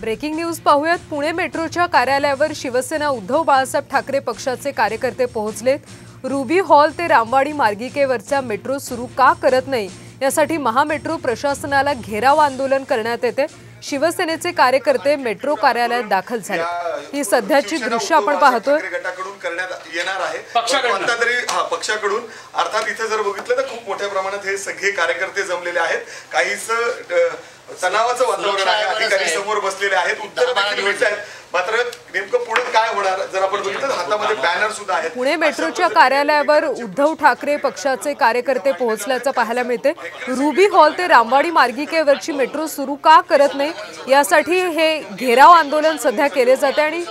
Breaking news पाहूयात। पुणे मेट्रोच्या कार्यालयावर शिवसेना उद्धव बाळासाहेब ठाकरे पक्षाचे कार्यकर्ते पोहोचलेत। रुबी हॉल ते रामवाडी मार्गिकेवरचा मेट्रो सुरू का करत नाही यासाठी महामेट्रो प्रशासनाला घेराव आंदोलन करण्यात येते। शिवसेनेचे कार्यकर्ते मेट्रो कार्यालयात दाखल झाले। ही सध्याची दृश्य आपण पाहतोय। गटाकडून करण्यात येणार आहे पक्षाकडून अर्थात इथे जर बघितलं तर खूप मोठ्या प्रमाणात हे सगळे कार्यकर्ते जमलेले आहेत। काहीच तणावाचं वातावरण आहे। अधिकारी समोर बसलेले आहेत, उत्तर देखील मिळत आहेत। मात्र नेमकं पुढे काय होणार जर आपण बघितलं हातामध्ये बॅनर सुद्धा आहेत। पुणे मेट्रोच्या कार्यालयावर उद्धव ठाकरे पक्षाचे कार्यकर्ते पोहोचल्याचं पाहायला मिळते। रुबी हॉल ते रामवाडी मार्गिकेवरची मेट्रो सुरू का करत नाही यासाठी हे घेराव आंदोलन सध्या केले जाते आणि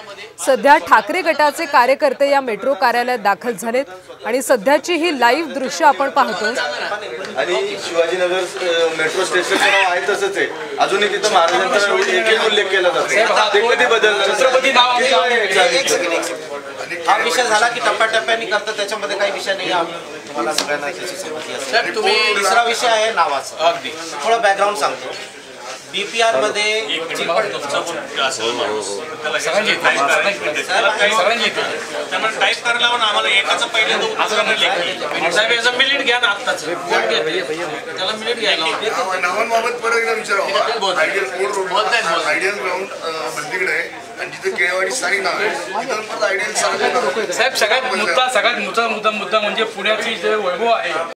सध्या ठाकरे गटाचे कार्यकर्ते या मेट्रो कार्यालयात दाखल झालेत आणि सध्याची ही लाईव्ह दृश्य आपण पाहतोय। आणि शिवाजीनगर मेट्रो स्टेशन आहे तसंच आहे, अजूनही तिथं महाराजांचा एक उल्लेख केला जातो। ते कधी बदलणार? छत्रपती नाव हा विषय झाला की टप्प्याटप्प्याने करतात, त्याच्यामध्ये काही विषय नाही। तुम्हाला सगळ्यांना त्याची सहमती असेल। दुसरा विषय आहे नावाचा। अगदी थोडं बॅकग्राऊंड सांगतो। बीपीआर मध्ये टाइप करायला आम्हाला एकाचं पहिल्यांदा साहेब याचं मिनिट घ्या ना आत्ताच त्याला मिनिट घ्यायला नावांबाबत परत एकदा विचारावं। आयडियल ग्राउंड बंदीकडे आहे आणि जिथे केळवाडी स्थानिक नाव आहे। साहेब सगळ्यात मुद्दा म्हणजे पुण्याची जे वैभव आहे